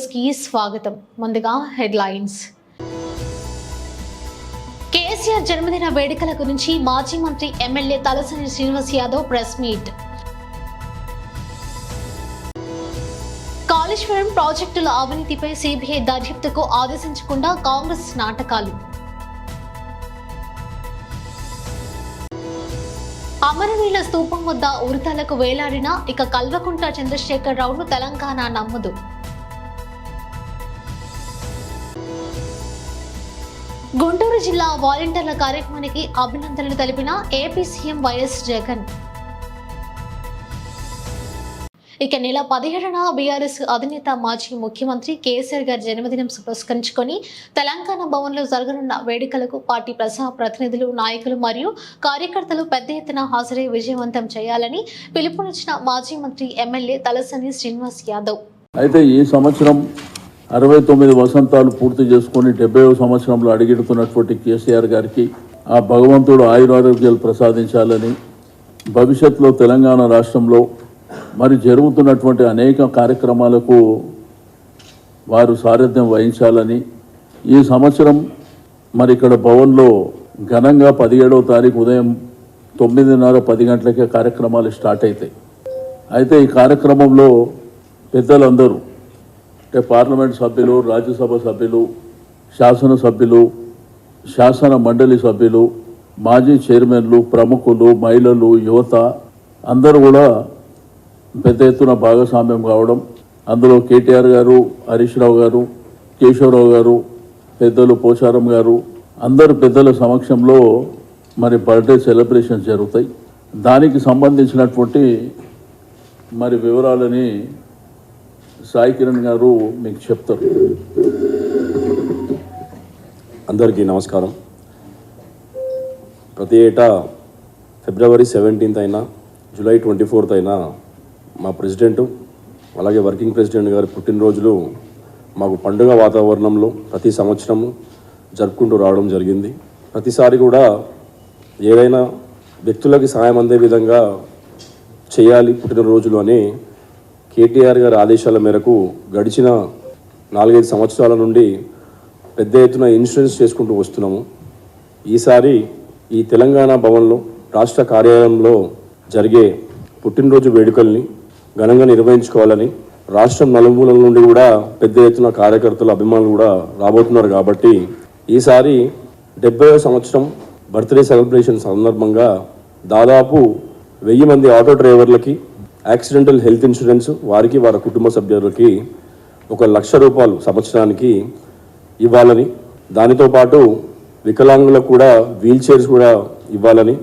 News కి స్వాగతం. ముందుగా హెడ్లైన్స్. కేసీఆర్ జన్మదిన వేడుకల గురించి మాజీ మంత్రి MLA Talasani Srinivas Yadav press meet. Kaleshwaram ప్రాజెక్టుల అవినీతిపై సిబిఐ దర్యాప్తుకు ఆదేశించకుండా కాంగ్రెస్ నాటకాలు. అమరవీరుల స్తూపం వద్ద ఉరితాలకు వేలాడిన ఇక కల్వకుంట్ల చంద్రశేఖర్ రావును తెలంగాణ నమ్మదు. గుంటూరు జిల్లా వాలంటీర్ల కార్యక్రమానికి అభినందనలు తెలిపిన ఏపీ సీఎం వైఎస్ జగన్. ఇక నెల 17న బీఆర్ఎస్ అధినేత మాజీ ముఖ్యమంత్రి కేసీఆర్ గారి జన్మదినం పురస్కరించుకొని తెలంగాణ భవన్లో జరగనున్న వేడుకలకు పార్టీ ప్రజా ప్రతినిధులు, నాయకులు మరియు కార్యకర్తలు పెద్ద ఎత్తున హాజరై విజయవంతం చేయాలని పిలుపునిచ్చిన మాజీ మంత్రి ఎమ్మెల్యే తలసాని శ్రీనివాస్ యాదవ్. అయితే ఈ సంవత్సరం 69 వసంతాలు పూర్తి చేసుకుని 70వ సంవత్సరంలో అడుగెడుతున్నటువంటి కేసీఆర్ గారికి ఆ భగవంతుడు ఆయురారోగ్యాలు ప్రసాదించాలని, భవిష్యత్తులో తెలంగాణ రాష్ట్రంలో మరి జరుగుతున్నటువంటి అనేక కార్యక్రమాలకు వారు సారథ్యం వహించాలని, ఈ సంవత్సరం మరి ఇక్కడ భవన్లో ఘనంగా 17వ తారీఖు ఉదయం 9:30-10 గంటలకే కార్యక్రమాలు స్టార్ట్ అవుతాయి. అయితే ఈ కార్యక్రమంలో పెద్దలందరూ అంటే పార్లమెంట్ సభ్యులు, రాజ్యసభ సభ్యులు, శాసనసభ్యులు, శాసన మండలి సభ్యులు, మాజీ చైర్మన్లు, ప్రముఖులు, మహిళలు, యువత అందరూ కూడా పెద్ద ఎత్తున భాగస్వామ్యం కావడం, అందులో కేటీఆర్ గారు, హరీష్ రావు గారు, కేశవరావు గారు, పెద్దలు పోచారం గారు, అందరు పెద్దల సమక్షంలో మరి బర్త్డే సెలబ్రేషన్స్ జరుగుతాయి. దానికి సంబంధించినటువంటి మరి వివరాలని సాయి కిరణ్ గారు మీకు చెప్తారు. అందరికీ నమస్కారం. ప్రతి ఏటా ఫిబ్రవరి 17th అయినా జూలై 24th అయినా మా ప్రెసిడెంటు అలాగే వర్కింగ్ ప్రెసిడెంట్ గారి పుట్టినరోజులు మాకు పండుగ వాతావరణంలో ప్రతి సంవత్సరము జరుపుకుంటూ రావడం జరిగింది. ప్రతిసారి కూడా ఏదైనా వ్యక్తులకి సాయం అందే విధంగా చేయాలి పుట్టినరోజులు అని కేటీఆర్ గారి ఆదేశాల మేరకు గడిచిన 4-5 సంవత్సరాల నుండి పెద్ద ఎత్తున ఇన్సూరెన్స్ చేసుకుంటూ వస్తున్నాము. ఈసారి ఈ తెలంగాణ భవన్లో రాష్ట్ర కార్యాలయంలో జరిగే పుట్టినరోజు వేడుకల్ని ఘనంగా నిర్వహించుకోవాలని రాష్ట్రం నలుమూలల నుండి కూడా పెద్ద ఎత్తున కార్యకర్తలు, అభిమానులు కూడా రాబోతున్నారు. కాబట్టి ఈసారి 70వ సంవత్సరం బర్త్డే సెలబ్రేషన్ సందర్భంగా దాదాపు 1000 మంది ఆటో డ్రైవర్లకి యాక్సిడెంటల్ హెల్త్ ఇన్సూరెన్స్, వారికి వారి కుటుంబ సభ్యులకి 1 లక్ష రూపాయలు సంవత్సరానికి ఇవ్వాలని, దానితో పాటు వికలాంగులకు కూడా వీల్ చైర్స్ కూడా ఇవ్వాలని,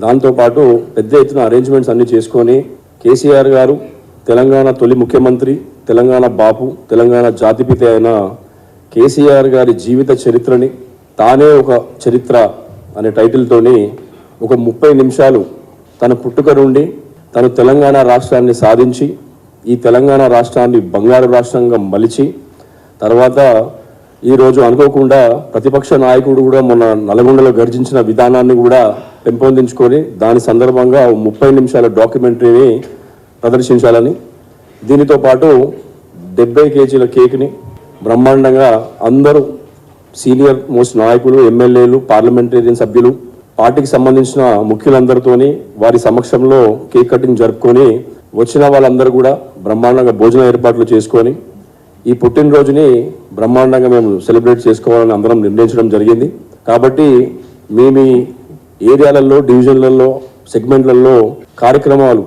దాంతోపాటు పెద్ద ఎత్తున అరేంజ్మెంట్స్ అన్నీ చేసుకొని కేసీఆర్ గారు తెలంగాణ తొలి ముఖ్యమంత్రి, తెలంగాణ బాపు, తెలంగాణ జాతిపిత అయిన కేసీఆర్ గారి జీవిత చరిత్రని తానే ఒక చరిత్ర అనే టైటిల్తోని ఒక 30 నిమిషాలు తన పుట్టుక నుండి తను తెలంగాణ రాష్ట్రాన్ని సాధించి ఈ తెలంగాణ రాష్ట్రాన్ని బంగారు రాష్ట్రంగా మలిచి తర్వాత ఈరోజు అనుకోకుండా ప్రతిపక్ష నాయకుడు కూడా మొన్న నల్గొండలో గర్జించిన విధానాన్ని కూడా పెంపొందించుకొని దాని సందర్భంగా 30 నిమిషాల డాక్యుమెంటరీని ప్రదర్శించాలని, దీనితో పాటు 70 కేజీల కేక్ని బ్రహ్మాండంగా అందరూ సీనియర్ మోస్ట్ నాయకులు, ఎమ్మెల్యేలు, పార్లమెంటేరియన్ సభ్యులు, పార్టీకి సంబంధించిన ముఖ్యులందరితోని వారి సమక్షంలో కేక్ కటింగ్ జరుపుకొని వచ్చిన వాళ్ళందరూ కూడా బ్రహ్మాండంగా భోజన ఏర్పాట్లు చేసుకొని ఈ పుట్టినరోజుని బ్రహ్మాండంగా మేము సెలబ్రేట్ చేసుకోవాలని అందరం నిర్ణయించడం జరిగింది. కాబట్టి మీ ఏరియాలలో, డివిజన్లలో, సెగ్మెంట్లలో కార్యక్రమాలు,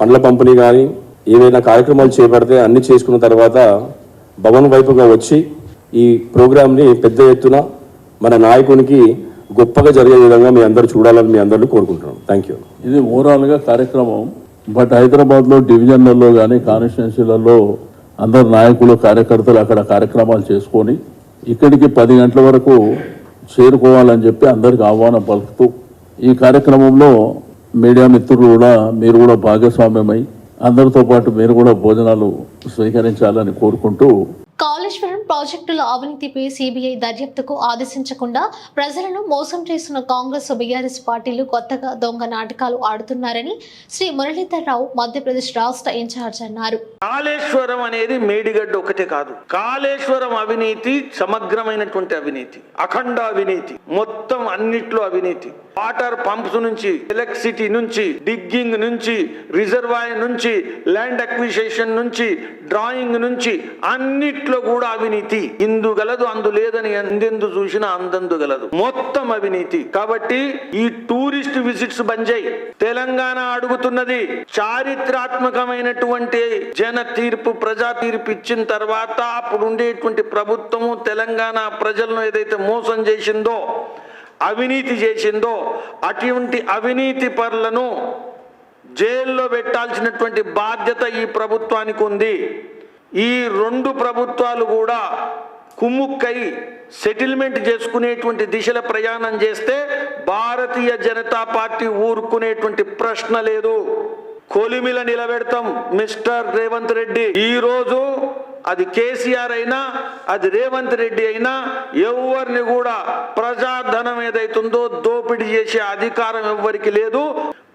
పండ్ల పంపిణీ కానీ ఏవైనా కార్యక్రమాలు చేపడితే అన్ని చేసుకున్న తర్వాత భవన్ వైపుగా వచ్చి ఈ ప్రోగ్రామ్ని పెద్ద ఎత్తున మన నాయకునికి గొప్పగా జరిగే విధంగా మీ అందరూ చూడాలని మీ అందరినీ కోరుకుంటున్నాం. Thank you. ఇది ఓవరాల్గా కార్యక్రమం. బట్ హైదరాబాద్లో డివిజన్లలో కానీ కాన్స్టిట్యున్సీలలో అందరు నాయకులు, కార్యకర్తలు అక్కడ కార్యక్రమాలు చేసుకొని ఇక్కడికి 10 గంటల వరకు చేరుకోవాలని చెప్పి అందరికి ఆహ్వానం పలుకుతూ ఈ కార్యక్రమంలో మీడియా మిత్రులు కూడా మీరు కూడా భాగస్వామ్యమై అందరితో పాటు మీరు కూడా భోజనాలు స్వీకరించాలని కోరుకుంటూ కాళేశ్వరం ప్రాజెక్టుల అవినీతిపై సిబిఐ దర్యాప్తుకు ఆదేశించకుండా ప్రజలను మోసం చేస్తున్న కాంగ్రెస్ బీఆర్ఎస్ పార్టీలు కొత్తగా దొంగ నాటకాలు ఆడుతున్నారని శ్రీ మురళీధర్ రావు మధ్యప్రదేశ్ రాష్ట్ర ఇన్ఛార్జ్ అన్నారు. కాళేశ్వరం అనేది మేడిగడ్డ ఒకటే కాదు, కాళేశ్వరం అవినీతి సమగ్రమైనటువంటి అవినీతి, అఖండ అవినీతి, మొత్తం అన్నిట్లో అవినీతి. వాటర్ పంప్స్ నుంచి, ఎలక్ట్రిసిటీ నుంచి, డిగ్గింగ్ నుంచి, రిజర్వాయర్ నుంచి, ల్యాండ్ అక్విజిషన్ నుంచి, డ్రాయింగ్ నుంచి అన్నిట్లో కూడా అవినీతి. ఇందు గలదు అందు లేదని ఎందెందు చూసినా అందందు గలదు, మొత్తం అవినీతి. కాబట్టి ఈ టూరిస్ట్ విజిట్స్ బంద్ చేయి. తెలంగాణ అడుగుతున్నది చారిత్రాత్మకమైనటువంటి జన తీర్పు, ప్రజా తీర్పు ఇచ్చిన తర్వాత అప్పుడు ఉండేటువంటి ప్రభుత్వము తెలంగాణ ప్రజలను ఏదైతే మోసం చేసిందో, అవినీతి చేసిందో, అటువంటి అవినీతి పరులను జైల్లో పెట్టాల్సినటువంటి బాధ్యత ఈ ప్రభుత్వానికి ఉంది. ఈ రెండు ప్రభుత్వాలు కూడా కుమ్ముక్కై సెటిల్మెంట్ చేసుకునేటువంటి దిశల ప్రయాణం చేస్తే భారతీయ జనతా పార్టీ ఊరుకునేటువంటి ప్రశ్న లేదు. కొలిమిల నిలబెడతాం మిస్టర్ రేవంత్ రెడ్డి. ఈ రోజు అది కేసీఆర్ అయినా, అది రేవంత్ రెడ్డి అయినా, ఎవరిని కూడా ప్రజాధనం ఏదైతుందో దోపిడీ చేసే అధికారం ఎవ్వరికి లేదు.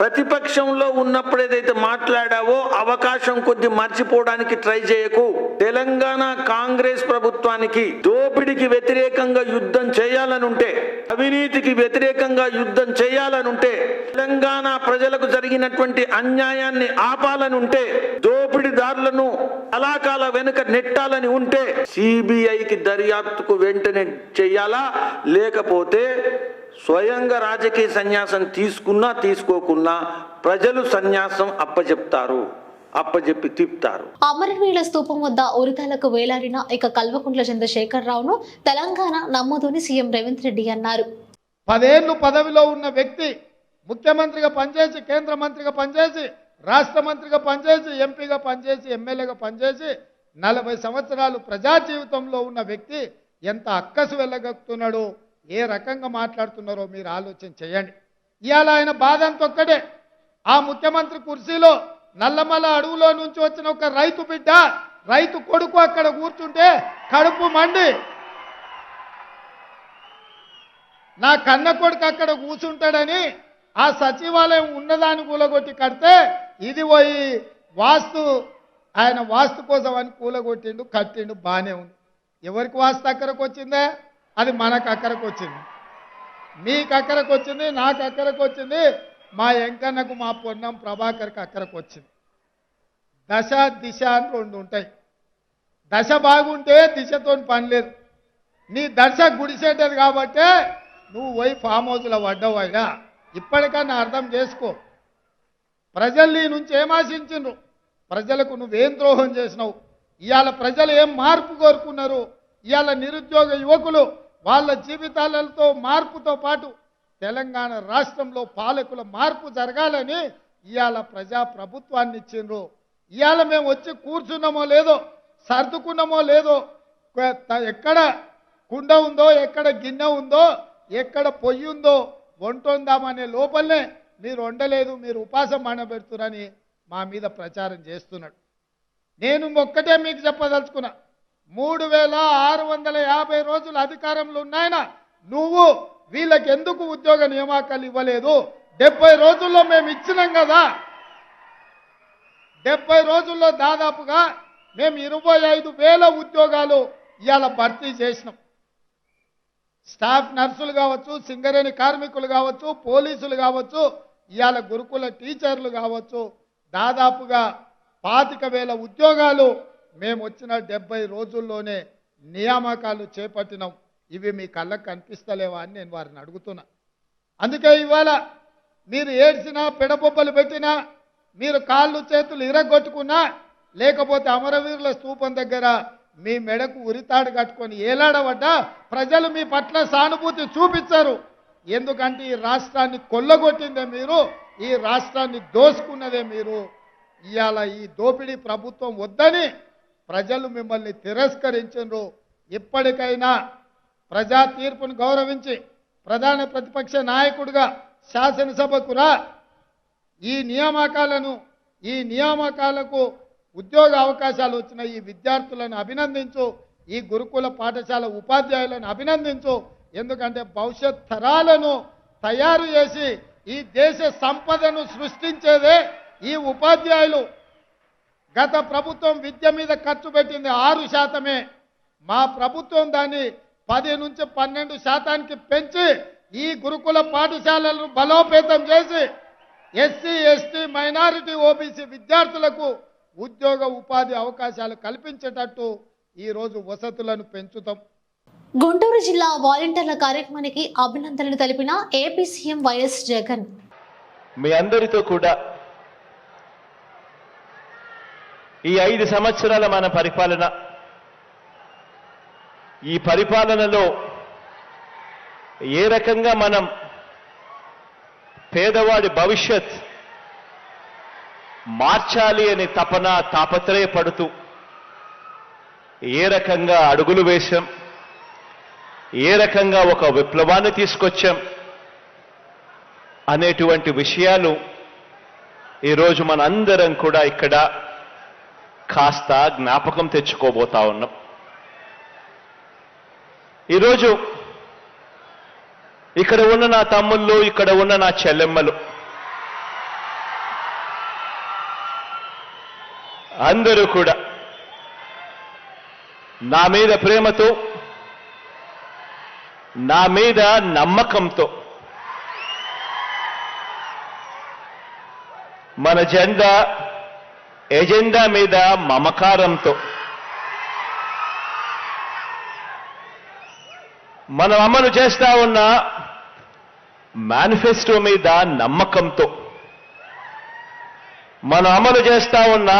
ప్రతిపక్షంలో ఉన్నప్పుడు ఏదైతే మాట్లాడావో అవకాశం కొద్ది మర్చిపోవడానికి ట్రై చేయకు. తెలంగాణ కాంగ్రెస్ ప్రభుత్వానికి దోపిడీకి వ్యతిరేకంగా యుద్ధం చేయాలనుంటే, అవినీతికి వ్యతిరేకంగా యుద్ధం చేయాలనుంటే, తెలంగాణ ప్రజలకు జరిగినటువంటి అన్యాయాన్ని ఆపాలనుంటే, దోపిడీదారులను కళాకాల వెనుక నెట్టాలని ఉంటే సిబిఐకి దర్యాప్తుకు వెంటనే చెయ్యాలా, లేకపోతే స్వయంగా రాజకీయ సన్యాసం తీసుకున్నా తీసుకోకున్నా ప్రజలు సన్యాసం అప్పజెప్పి తిప్పుతారు. అమరవీరుల స్తూపం వద్ద ఉరితాలకు వేలాడిన కల్వకుంట్ల చంద్రశేఖరరావును తెలంగాణ నమ్మదని సీఎం రేవంత్ రెడ్డి అన్నారు. 10 ఏళ్లు పదవిలో ఉన్న వ్యక్తి ముఖ్యమంత్రిగా పనిచేసి, కేంద్ర మంత్రిగా పనిచేసి, రాష్ట్ర మంత్రిగా పనిచేసి, ఎంపీగా పనిచేసి, ఎమ్మెల్యేగా పనిచేసి 40 సంవత్సరాలు ప్రజా జీవితంలో ఉన్న వ్యక్తి ఎంత అక్కసు వెళ్ళగక్కుతున్నాడో, ఏ రకంగా మాట్లాడుతున్నారో మీరు ఆలోచన చేయండి. ఇవాళ ఆయన బాధ అంత ఒక్కడే. ఆ ముఖ్యమంత్రి కుర్చీలో నల్లమల అడవులో నుంచి వచ్చిన ఒక రైతు బిడ్డ, రైతు కొడుకు అక్కడ కూర్చుంటే కడుపు మండి, నా కన్న కొడుకు అక్కడ కూర్చుంటాడని ఆ సచివాలయం ఉన్నదాన్ని కూలగొట్టి కడితే, ఇది పోయి ఆయన వాస్తు కోసం అని కూలగొట్టిండు, కట్టిండు, బాగానే ఉంది. ఎవరికి వాస్తు అక్కరకు వచ్చిందే? అది మనకు అక్కరకు వచ్చింది, మీకు అక్కరకు వచ్చింది, నాకు అక్కరకు వచ్చింది, మా ఎంకన్నకు, మా పొన్నం ప్రభాకర్కి అక్కరకు వచ్చింది. దశ దిశ అని 2 ఉంటాయి. దశ బాగుంటే దిశతో పని లేదు. నీ దశ గుడిసేటది కాబట్టే నువ్వు పోయి ఫామ్ హౌస్లో పడ్డవయ్యా. ఇప్పటికన్నా అర్థం చేసుకో. ప్రజలు నీ నుంచి ఏం ఆశించిండ్రు? ప్రజలకు నువ్వేం ద్రోహం చేసినావు? ఇవాళ ప్రజలు ఏం మార్పు కోరుకున్నారు? ఇవాళ నిరుద్యోగ యువకులు వాళ్ళ జీవితాలతో మార్పుతో పాటు తెలంగాణ రాష్ట్రంలో పాలకుల మార్పు జరగాలని ఇవాళ ప్రజా ప్రభుత్వాన్ని ఇచ్చిండ్రు. ఇవాళ మేము వచ్చి కూర్చున్నామో లేదో, సర్దుకున్నామో లేదో, ఎక్కడ కుండ ఉందో, ఎక్కడ గిన్నె ఉందో, ఎక్కడ పొయ్యి ఉందో వంటొందామనే లోపలనే మీరు వండలేదు, మీరు ఉపాసం మానబెడుతున్నారని మా మీద ప్రచారం చేస్తున్నాడు. నేను ఒక్కటే మీకు చెప్పదలుచుకున్నా, 3650 రోజులు అధికారంలో ఉన్నాయన నువ్వు వీళ్ళకి ఎందుకు ఉద్యోగ నియామకాలు ఇవ్వలేదు? 70 రోజుల్లో మేము ఇచ్చినాం కదా. 70 రోజుల్లో దాదాపుగా మేము 25,000 ఉద్యోగాలు ఇవాళ భర్తీ చేసినాం. స్టాఫ్ నర్సులు కావచ్చు, సింగరేణి కార్మికులు కావచ్చు, పోలీసులు కావచ్చు, ఇవాళ గురుకుల టీచర్లు కావచ్చు, దాదాపుగా 25,000 ఉద్యోగాలు మేము వచ్చిన 70 రోజుల్లోనే నియామకాలు చేపట్టినాం. ఇవి మీ కళ్ళకు కనిపిస్తలేవా అని నేను వారిని అడుగుతున్నా. అందుకే ఇవాళ మీరు ఏడ్చినా, పెడబొబ్బలు పెట్టినా, మీరు కాళ్ళు చేతులు ఇరగొట్టుకున్నా, లేకపోతే అమరవీరుల స్తూపం దగ్గర మీ మెడకు ఉరితాడు కట్టుకొని ఏలాడబడ్డా ప్రజలు మీ పట్ల సానుభూతి చూపించారు. ఎందుకంటే ఈ రాష్ట్రాన్ని కొల్లగొట్టిందే మీరు, ఈ రాష్ట్రాన్ని దోసుకున్నదే మీరు. ఇవాళ ఈ దోపిడీ ప్రభుత్వం వద్దని ప్రజలు మిమ్మల్ని తిరస్కరించారు. ఇప్పటికైనా ప్రజా తీర్పును గౌరవించి ప్రధాన ప్రతిపక్ష నాయకుడిగా శాసనసభకు రా. ఈ నియామకాలకు ఉద్యోగ అవకాశాలు వచ్చిన ఈ విద్యార్థులను అభినందించు. ఈ గురుకుల పాఠశాల ఉపాధ్యాయులను అభినందించు. ఎందుకంటే భవిష్యత్ తరాలను తయారు చేసి ఈ దేశ సంపదను సృష్టించేదే ఈ ఉపాధ్యాయులు. గత ప్రభుత్వం విద్య మీద ఖర్చు పెట్టింది 6%. మా ప్రభుత్వం దాన్ని 10 నుంచి 12% పెంచి ఈ గురుకుల పాఠశాలలను బలోపేతం చేసి ఎస్సీ ఎస్టీ మైనారిటీ ఓబీసీ విద్యార్థులకు ఉద్యోగ ఉపాధి అవకాశాలు కల్పించేటట్టు ఈరోజు వసతులను పెంచుతాం. గుంటూరు జిల్లా వాలంటీర్ల కార్యక్రమానికి అభినందనలు తెలిపిన ఏపీ సీఎం వైఎస్ జగన్. మీ అందరితో కూడా ఈ 5 సంవత్సరాల మన పరిపాలన, ఈ పరిపాలనలో ఏ రకంగా మనం పేదవాడి భవిష్యత్ మార్చాలి అని తాపత్రయపడుతూ ఏ రకంగా అడుగులు వేశాం, ఏ రకంగా ఒక విప్లవాన్ని తీసుకొచ్చాం అనేటువంటి విషయాలు ఈరోజు మనందరం కూడా ఇక్కడ కాస్త జ్ఞాపకం తెచ్చుకోబోతా ఉన్నాం. ఈరోజు ఇక్కడ ఉన్న నా తమ్ముళ్ళు, ఇక్కడ ఉన్న నా చెల్లెమ్మలు అందరూ కూడా నా మీద ప్రేమతో, నా మీద నమ్మకంతో మన ఎజెండా మీద మమకారంతో మనం అమలు చేస్తా ఉన్న మేనిఫెస్టో మీద నమ్మకంతో మనం అమలు చేస్తా ఉన్న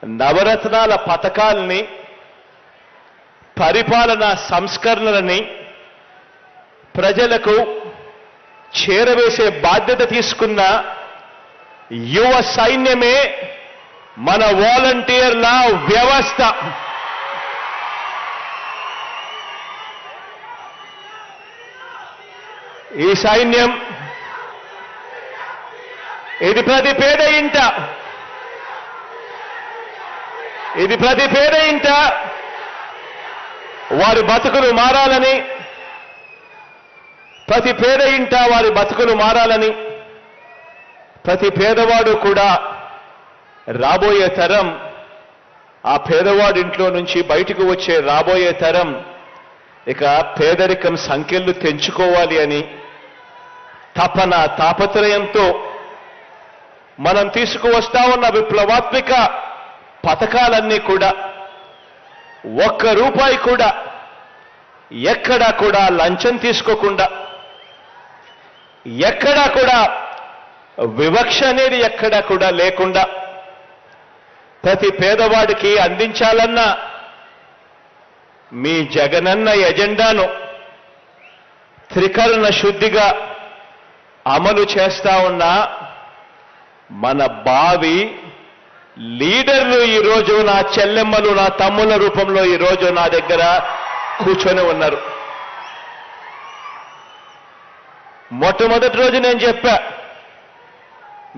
నవరత్నాల పథకాల్ని, పరిపాలనా సంస్కరణలని ప్రజలకు చేరవేసే బాధ్యత తీసుకున్న యువ సైన్యమే మన వాలంటీర్ల వ్యవస్థ. ఈ సైన్యం ఇది ప్రతి పేద ఇంట వారి బతుకులు మారాలని, ప్రతి పేద ఇంట వారి బతుకులు మారాలని, ప్రతి పేదవాడు కూడా రాబోయే తరం, ఆ పేదవాడి ఇంట్లో నుంచి బయటకు వచ్చే రాబోయే తరం ఇక పేదరికం సంఖ్యలు తెంచుకోవాలి అని తాపత్రయంతో మనం తీసుకువస్తా ఉన్న విప్లవాత్మక పథకాలన్నీ కూడా ₹1 కూడా ఎక్కడా కూడా లంచం తీసుకోకుండా, ఎక్కడా కూడా వివక్ష అనేది ఎక్కడా కూడా లేకుండా ప్రతి పేదవాడికి అందించాలన్న మీ జగనన్న ఎజెండాను త్రికరణ శుద్ధిగా అమలు చేస్తా ఉన్న మన భావి లీడర్లు ఈరోజు నా చెల్లెమ్మలు, నా తమ్ముల రూపంలో ఈరోజు నా దగ్గర కూర్చొని ఉన్నారు. మొట్టమొదటి రోజు నేను చెప్పా,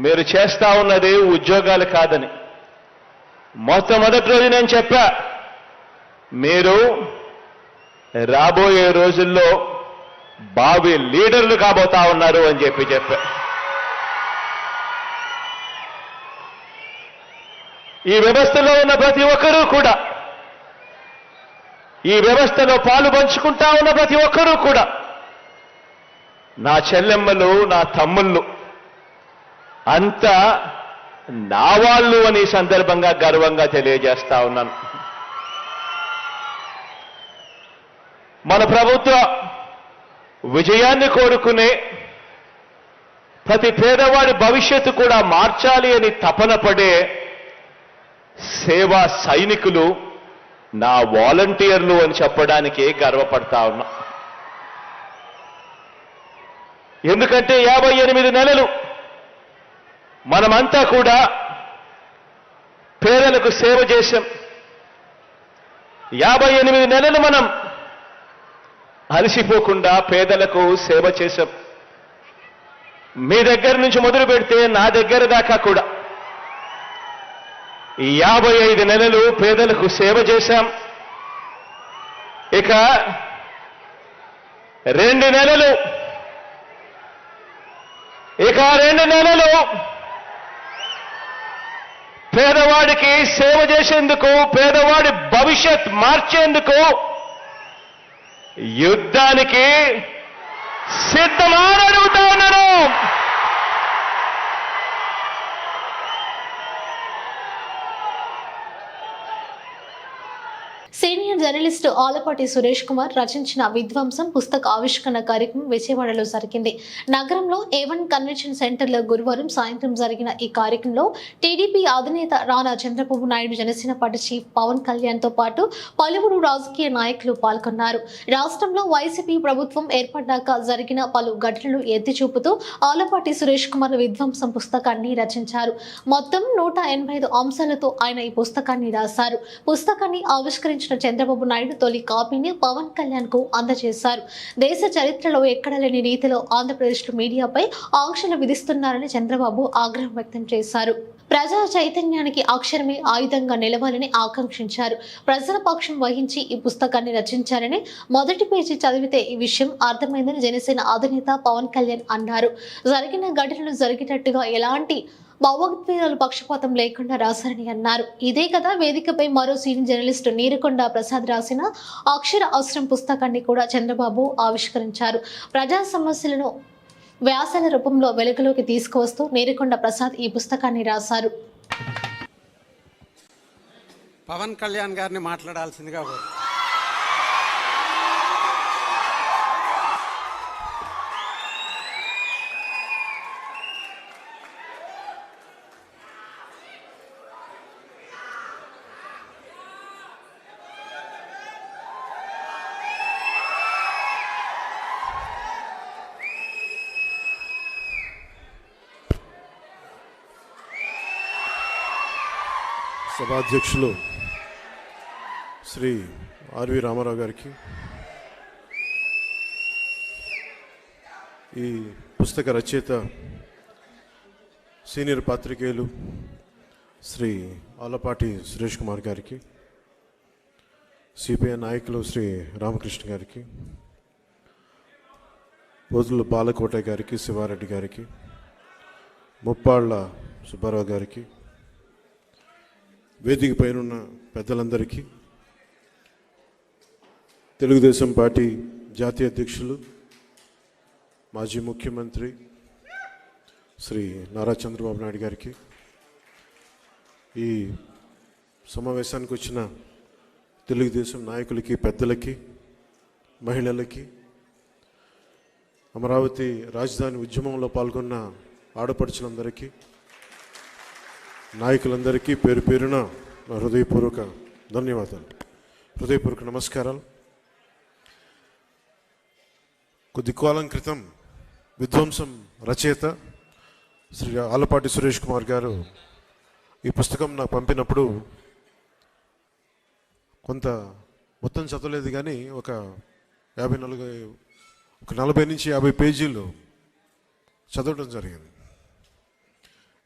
మీరు చేస్తా ఉన్నది ఉద్యోగాలు కాదని. మొట్టమొదటి రోజు నేను చెప్పా, మీరు రాబోయే రోజుల్లో భావి లీడర్లు కాబోతా ఉన్నారు అని చెప్పా. ఈ వ్యవస్థలో ఉన్న ప్రతి ఒక్కరూ కూడా, ఈ వ్యవస్థలో పాలు పంచుకుంటా ఉన్న ప్రతి ఒక్కరూ కూడా నా చెల్లెమ్మలు, నా తమ్ముళ్ళు అంతా నా వాళ్ళు అని ఈ సందర్భంగా గర్వంగా తెలియజేస్తా ఉన్నాను. మన ప్రభుత్వ విజయాన్ని కోరుకునే ప్రతి పేదవాడి భవిష్యత్తు కూడా మార్చాలి అని తపన పడే సేవా సైనికులు నా వాలంటీర్లు అని చెప్పడానికి గర్వపడతా ఉన్నా. ఎందుకంటే 58 నెలలు మనమంతా కూడా పేదలకు సేవ చేశాం. 58 నెలలు మనం అలసిపోకుండా పేదలకు సేవ చేశాం. మీ దగ్గర నుంచి మొదలు పెడితే నా దగ్గర దాకా కూడా ఈ 55 నెలలు పేదలకు సేవ చేశాం. ఇక 2 నెలలు పేదవాడికి సేవ చేసేందుకు, పేదవాడి భవిష్యత్ మార్చేందుకు యుద్ధానికి సిద్ధమా అని అడుగుతా ఉన్నాను. సీనియర్ జర్నలిస్టు ఆలపాటి సురేష్ కుమార్ రచించిన విధ్వంసం పుస్తక ఆవిష్కరణ కార్యక్రమం విజయవాడలో జరిగింది. నగరంలో A1 కన్వెన్షన్ సెంటర్లో గురువారం సాయంత్రం జరిగిన ఈ కార్యక్రమంలో టీడీపీ అధినేత రానా చంద్రబాబు నాయుడు, జనసేన పార్టీ చీఫ్ పవన్ కళ్యాణ్ తో పాటు పలువురు రాజకీయ నాయకులు పాల్గొన్నారు. రాష్ట్రంలో వైసీపీ ప్రభుత్వం ఏర్పడ్డాక జరిగిన పలు ఘటనలు ఎత్తి చూపుతూ ఆలపాటి సురేష్ కుమార్ విధ్వంసం పుస్తకాన్ని రచించారు. మొత్తం 185 అంశాలతో ఆయన ఈ పుస్తకాన్ని రాశారు. పుస్తకాన్ని ఆవిష్కరించిన చంద్రబాబు నాయుడు తొలి కాపీని పవన్ కళ్యాణ్ కు అందజేశారు. దేశ చరిత్రలో ఎక్కడ లేని రీతిలో ఆంధ్రప్రదేశ్ మీడియాపై ఆంక్షలు విధిస్తున్నారని చంద్రబాబు ఆగ్రహం వ్యక్తం చేశారు. ప్రజా చైతన్యానికి అక్షరమే ఆయుధంగా నిలవాలని ఆకాంక్షించారు. ప్రజల పక్షం వహించి ఈ పుస్తకాన్ని రచించారని, మొదటి పేజీ చదివితే ఈ విషయం అర్థమైందని జనసేన అధినేత పవన్ కళ్యాణ్ అన్నారు. జరిగిన ఘటనలు జరిగేటట్టుగా ఎలాంటి భావోద్వేగాలు పక్షపాతం లేకుండా రాశారని అన్నారు. ఇదే కదా వేదికపై మరో సీనియర్ జర్నలిస్టు నీరుకొండ ప్రసాద్ రాసిన అక్షర అస్త్రం పుస్తకాన్ని కూడా చంద్రబాబు ఆవిష్కరించారు. ప్రజా సమస్యలను వ్యాసాల రూపంలో వెలుగులోకి తీసుకువస్తూ నీరుకొండ ప్రసాద్ ఈ పుస్తకాన్ని రాశారు. పవన్ కళ్యాణ్ గారిని మాట్లాడాల్సిందిగా సభాధ్యక్షులు శ్రీ ఆర్వి రామారావు గారికి, ఈ పుస్తక రచయిత సీనియర్ పాత్రికేయులు శ్రీ ఆలపాటి సురేష్ కుమార్ గారికి, సిపిఐ నాయకులు శ్రీ రామకృష్ణ గారికి, పోతుల బాలకోట గారికి, శివారెడ్డి గారికి, ముప్పాళ్ల సుబ్బారావు గారికి, వేదిక పైనున్న పెద్దలందరికీ, తెలుగుదేశం పార్టీ జాతీయ అధ్యక్షులు మాజీ ముఖ్యమంత్రి శ్రీ నారా చంద్రబాబు నాయుడు గారికి, ఈ సమావేశానికి వచ్చిన తెలుగుదేశం నాయకులకి, పెద్దలకి, మహిళలకి, అమరావతి రాజధాని ఉద్యమంలో పాల్గొన్న ఆడపడుచులందరికీ, నాయకులందరికీ పేరు పేరున నా హృదయపూర్వక ధన్యవాదాలు, హృదయపూర్వక నమస్కారాలు. కొద్ది కాలం క్రితం విధ్వంసం రచయిత శ్రీ ఆలపాటి సురేష్ కుమార్ గారు ఈ పుస్తకం నాకు పంపినప్పుడు కొంత మొత్తం చదవలేదు, కానీ ఒక 40 నుంచి 50 పేజీలు చదవడం జరిగింది.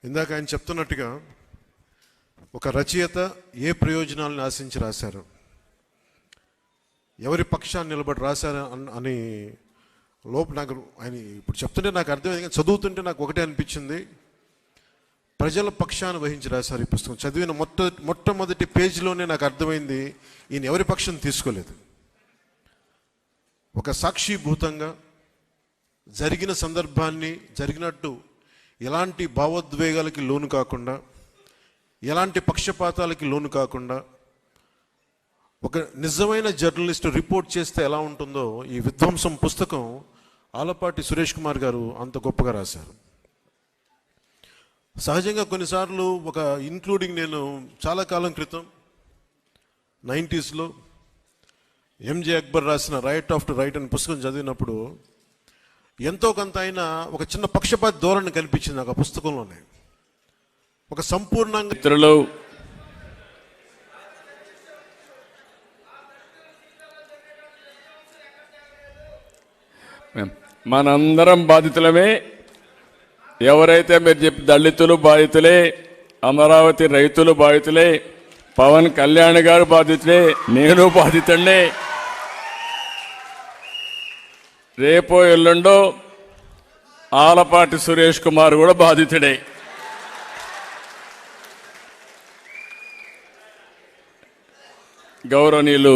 ఇందాక ఆయన చెప్తున్నట్టుగా ఒక రచయిత ఏ ప్రయోజనాలను ఆశించి రాశారు, ఎవరి పక్షాన్ని నిలబడి రాశారు అని నాకు ఆయన ఇప్పుడు చెప్తుంటే నాకు అర్థమైంది, కానీ చదువుతుంటే నాకు ఒకటే అనిపించింది, ప్రజల పక్షాన్ని వహించి రాశారు ఈ పుస్తకం. చదివిన మొట్టమొదటి పేజీలోనే నాకు అర్థమైంది, ఈయన ఎవరి పక్షం తీసుకోలేదు. ఒక సాక్షిభూతంగా జరిగిన సందర్భాన్ని జరిగినట్టు ఎలాంటి భావోద్వేగాలకి లోను కాకుండా, ఎలాంటి పక్షపాతాలకి లోను కాకుండా, ఒక నిజమైన జర్నలిస్ట్ రిపోర్ట్ చేస్తే ఎలా ఉంటుందో ఈ విధ్వంసం పుస్తకం ఆలపాటి సురేష్ కుమార్ గారు అంత గొప్పగా రాశారు. సహజంగా కొన్నిసార్లు ఇంక్లూడింగ్ నేను చాలా కాలం క్రితం 90s ఎంజే అక్బర్ రాసిన రైట్ ఆఫ్టర్ రైట్ అనే పుస్తకం చదివినప్పుడు ఎంతో కొంత అయినా ఒక చిన్న పక్షపాత ధోరణి కనిపించింది నాకు ఆ పుస్తకంలోనే. ఒక సంపూర్ణంగా మనందరం బాధితులమే. ఎవరైతే మీరు చెప్పి దళితులు బాధితులే, అమరావతి రైతులు బాధితులే, పవన్ కళ్యాణ్ గారు బాధితులే, నేను బాధితుడినే. రేపో ఎల్లుండో ఆలపాటి సురేష్ కుమార్ కూడా బాధితుడే. గౌరవనీయులు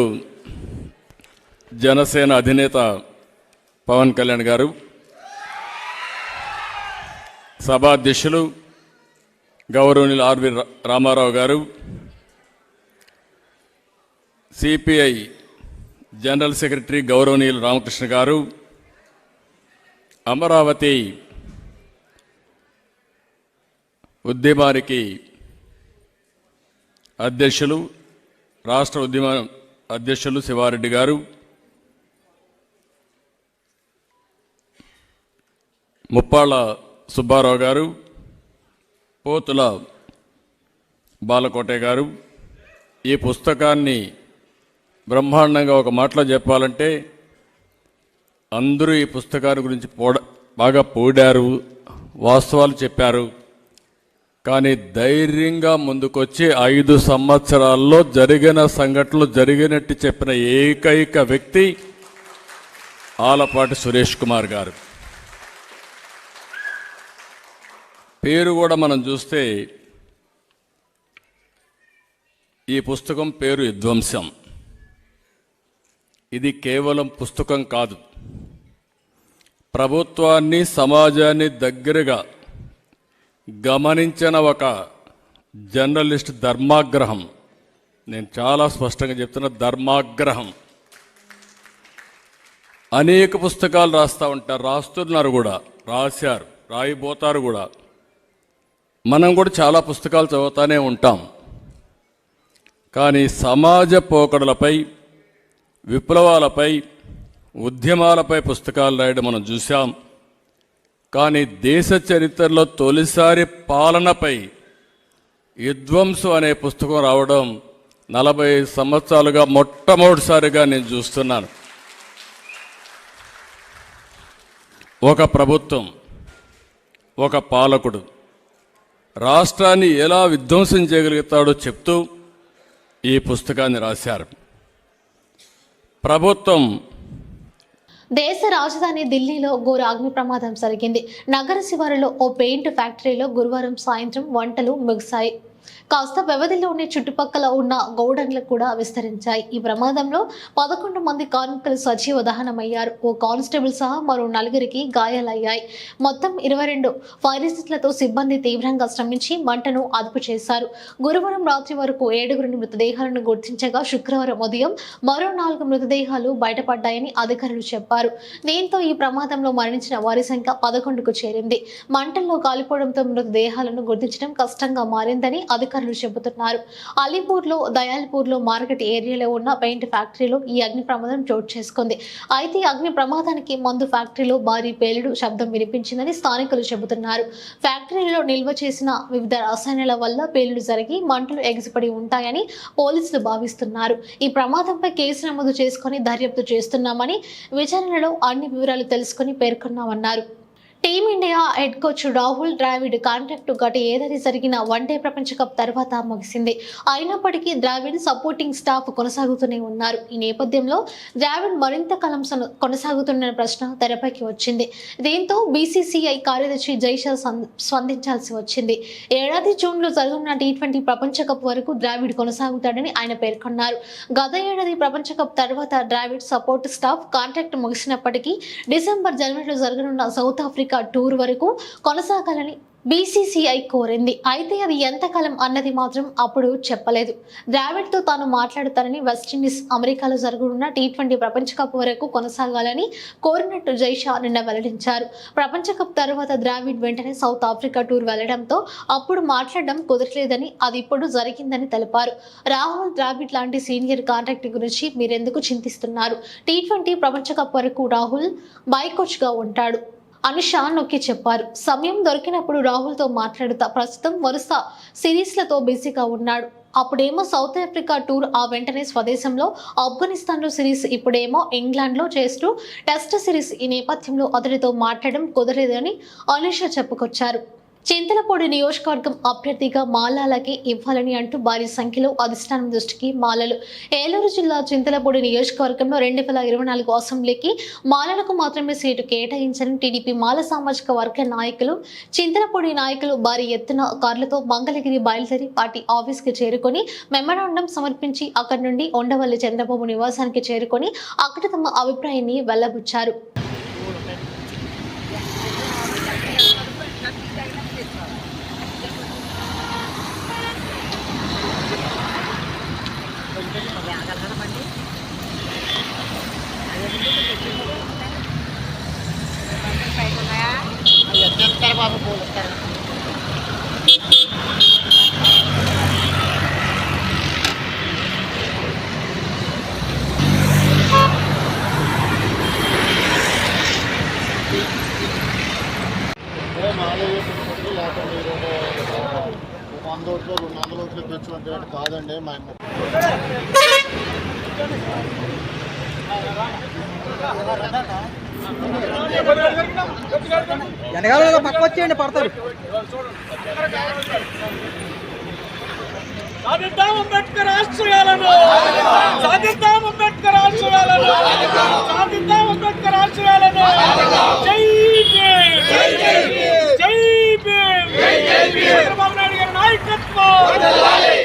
జనసేన అధినేత పవన్ కళ్యాణ్ గారు, సభాధ్యక్షులు గౌరవనీయులు ఆర్వి రామారావు గారు, సిపిఐ జనరల్ సెక్రటరీ గౌరవనీయులు రామకృష్ణ గారు, అమరావతి ఉద్యమానికి అధ్యక్షులు, రాష్ట్ర ఉద్యమ అధ్యక్షులు శివారెడ్డి గారు, ముప్పాళ్ళ సుబ్బారావు గారు, పోతుల బాలకోటే గారు, ఈ పుస్తకాన్ని బ్రహ్మాండంగా ఒక మాటలో చెప్పాలంటే అందరూ ఈ పుస్తకాన్ని గురించి బాగా పోడారు, వాస్తవాలు చెప్పారు. కానీ ధైర్యంగా ముందుకొచ్చి 5 సంవత్సరాల్లో జరిగిన సంఘటనలు జరిగినట్టు చెప్పిన ఏకైక వ్యక్తి ఆలపాటి సురేష్ కుమార్ గారు. పేరు కూడా మనం చూస్తే ఈ పుస్తకం పేరు విధ్వంసం. ఇది కేవలం పుస్తకం కాదు, ప్రభుత్వాన్ని సమాజాన్ని దగ్గరగా గమనించిన ఒక జర్నలిస్ట్ ధర్మాగ్రహం. నేను చాలా స్పష్టంగా చెప్తున్నా, ధర్మాగ్రహం. అనేక పుస్తకాలు రాస్తూ ఉంటారు, రాస్తున్నారు కూడా, రాశారు, రాయిపోతారు కూడా. మనం కూడా చాలా పుస్తకాలు చదువుతూనే ఉంటాం. కానీ సమాజ పోకడలపై, విప్లవాలపై, ఉద్యమాలపై పుస్తకాలు రాయడం మనం చూసాం. కానీ దేశ చరిత్రలో తొలిసారి పాలనపై విధ్వంసం అనే పుస్తకం రావడం 40 సంవత్సరాలుగా మొట్టమొదటిసారిగా నేను చూస్తున్నాను. ఒక ప్రభుత్వం, ఒక పాలకుడు రాష్ట్రాన్ని ఎలా విధ్వంసం చేయగలుగుతాడో చెప్తూ ఈ పుస్తకాన్ని రాశారు. ప్రభుత్వం దేశ రాజధాని ఢిల్లీలో ఘోర అగ్ని ప్రమాదం జరిగింది. నగర శివారులో ఓ పెయింట్ ఫ్యాక్టరీలో గురువారం సాయంత్రం మంటలు ముగిశాయి. కాస్త వ్యవధిలోనే చుట్టుపక్కల ఉన్న గోడన్లు కూడా విస్తరించాయి. ఈ ప్రమాదంలో 11 మంది కార్మికులు సజీవ దహనమయ్యారు. ఓ కానిస్టేబుల్ సహా మరో 4కి గాయాలయ్యాయి. మొత్తం 22 ఫైర్ ఇంజిన్లతో సిబ్బంది తీవ్రంగా శ్రమించి మంటను అదుపు చేశారు. గురువారం రాత్రి వరకు 7 మృతదేహాలను గుర్తించగా శుక్రవారం ఉదయం మరో 4 మృతదేహాలు బయటపడ్డాయని అధికారులు చెప్పారు. దీంతో ఈ ప్రమాదంలో మరణించిన వారి సంఖ్య 11కు చేరింది. మంటల్లో కాలిపోవడంతో మృతదేహాలను గుర్తించడం కష్టంగా మారిందని అధికారులు చెబుతున్నారు. అలీపూర్లో, దయాల్పూర్లో మార్కెట్ ఏరియాలో ఉన్న పెయింట్ ఫ్యాక్టరీలో ఈ అగ్ని ప్రమాదం చోటు చేసుకుంది. అయితే అగ్ని ప్రమాదానికి మందు ఫ్యాక్టరీలో భారీ పేలుడు శబ్దం వినిపించిందని స్థానికులు చెబుతున్నారు. ఫ్యాక్టరీలో నిల్వ చేసిన వివిధ రసాయనాల వల్ల పేలుడు జరిగి మంటలు ఎగిసిపడి ఉంటాయని పోలీసులు భావిస్తున్నారు. ఈ ప్రమాదంపై కేసు నమోదు చేసుకుని దర్యాప్తు చేస్తున్నామని, విచారణలో అన్ని వివరాలు తెలుసుకుని పేర్కొన్నామన్నారు. Team India head coach Rahul Dravid contract గత ఏడాది జరిగిన వన్డే ప్రపంచ కప్ తర్వాత ముగిసింది. అయినప్పటికీ ద్రావిడ్ సపోర్టింగ్ స్టాఫ్ కొనసాగుతూనే ఉన్నారు. ఈ నేపథ్యంలో ద్రావిడ్ మరింత కాలం కొనసాగుతున్న ప్రశ్న తెరపైకి వచ్చింది. దీంతో బీసీసీఐ కార్యదర్శి జైషా స్పందించాల్సి వచ్చింది. ఏడాది జూన్లో జరగనున్న T20 ప్రపంచ కప్ వరకు ద్రావిడ్ కొనసాగుతాడని ఆయన పేర్కొన్నారు. గత ఏడాది ప్రపంచ కప్ తర్వాత ద్రావిడ్ సపోర్ట్ స్టాఫ్ కాంట్రాక్ట్ ముగిసినప్పటికీ డిసెంబర్, జనవరిలో జరగనున్న సౌత్ ఆఫ్రికా టూర్ వరకు కొనసాగాలని బీసీసీఐ కోరింది. అయితే అది ఎంతకాలం అన్నది మాత్రం అప్పుడు చెప్పలేదు. ద్రావిడ్తో తాను మాట్లాడుతానని, వెస్టిండీస్, అమెరికాలో జరగనున్న T20 ప్రపంచ కప్ వరకు కొనసాగాలని కోరినట్టు జైషా నిన్న వెల్లడించారు. ప్రపంచ కప్ తర్వాత ద్రావిడ్ వెంటనే సౌత్ ఆఫ్రికా టూర్ వెళ్లడంతో అప్పుడు మాట్లాడడం కుదరలేదని, అది ఇప్పుడు జరిగిందని తెలిపారు. రాహుల్ ద్రావిడ్ లాంటి సీనియర్ కాంట్రాక్ట్ గురించి మీరెందుకు చింతిస్తున్నారు? T20 ప్రపంచ కప్ వరకు రాహుల్ బై కోచ్గా ఉంటాడు అనుషా నొక్కి చెప్పారు. సమయం దొరికినప్పుడు రాహుల్తో మాట్లాడుతా. ప్రస్తుతం వరుస సిరీస్లతో బిజీగా ఉన్నాడు. అప్పుడేమో సౌత్ ఆఫ్రికా టూర్, ఆ వెంటనే స్వదేశంలో ఆఫ్ఘనిస్తాన్లో సిరీస్, ఇప్పుడేమో ఇంగ్లాండ్లో చేస్తూ టెస్ట్ సిరీస్. ఈ నేపథ్యంలో అతడితో మాట్లాడడం కుదరలేదని అనుష చెప్పుకొచ్చారు. చింతలపూడి నియోజకవర్గం అభ్యర్థిగా మాలాలకి ఇవ్వాలని అంటూ భారీ సంఖ్యలో అధిష్టానం దృష్టికి మాలలు ఏలూరు జిల్లా చింతలపూడి నియోజకవర్గంలో 2024 అసెంబ్లీకి మాలలకు మాత్రమే సీటు కేటాయించాలని టీడీపీ మాల సామాజిక వర్గ నాయకులు చింతలపూడి నాయకులు భారీ ఎత్తున కార్లతో మంగళగిరి బయలుదేరి పార్టీ ఆఫీస్కి చేరుకొని మెమరాండం సమర్పించి అక్కడి నుండి ఉండవల్లి చంద్రబాబు నివాసానికి చేరుకొని అక్కడ తమ అభిప్రాయాన్ని వెల్లబుచ్చారు. కాదండి మా వెనకాల పక్క వచ్చేయండి పడతారు. సాధిద్దాం అంబేద్కర్ ఆశయాలను, సాధిద్దాం అంబేద్కర్ ఆశయాలను, సాధిద్దాం అంబేద్కర్ ఆశయాలను. జై భీమ్, జై భీమ్. చంద్రబాబు నాయుడు గారి నాయకత్వం,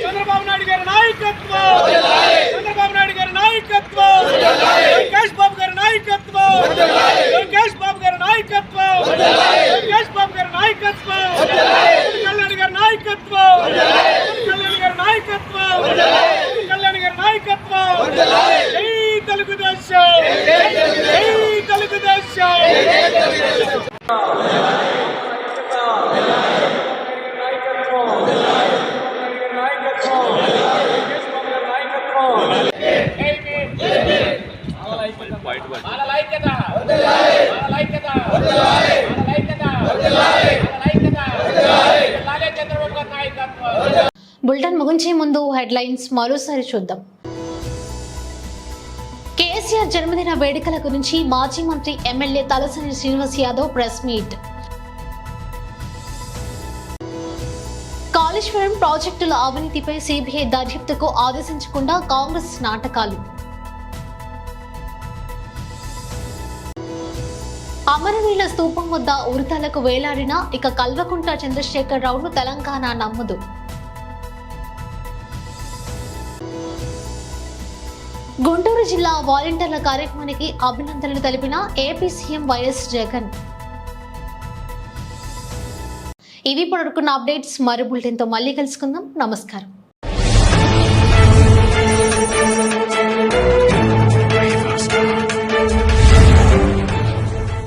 చంద్రబాబు నాయుడు గారి నాయకత్వం, చంద్రబాబు నాయుడు గారి నాయకత్వం, లోకేష్ బాబు గారి నాయకత్వం, లోకేష్ బాబు గారి నాయకత్వం, లోకేష్ బాబు గారి నాయకత్వం, కళ్యాణ్ గారి నాయకత్వం, కళ్యాణ్ గారి నాయకత్వం, కళ్యాణ్ గారి నాయకత్వం. జై తెలుగుదేశం, జై తెలుగుదేశం. బులెటిన్ ముగించే ముందు హెడ్లైన్స్ మరోసారి చూద్దాం. కేసీఆర్ జన్మదిన వేడుకల గురించి మాజీ మంత్రి MLA Talasani Srinivas Yadav press meet. Kaleshwaram ప్రాజెక్టుల అవినీతిపై సిబిఐ దర్యాప్తుకు ఆదేశించకుండా కాంగ్రెస్ నాటకాలు. అమరవీరుల స్తూపం వద్ద ఉరితాలకు వేలాడిన ఇక కల్వకుంట్ల చంద్రశేఖర్ రావును తెలంగాణ నమ్మదు. గుంటూరు జిల్లా వాలంటీర్ల కార్యక్రమానికి అభినందనలు తెలిపిన ఏపీ సీఎం వైఎస్ జగన్. ఇవి పొడుకున్న అప్డేట్స్. మరో బులెటిన్తో మళ్ళీ కలుసుకుందాం. నమస్కారం.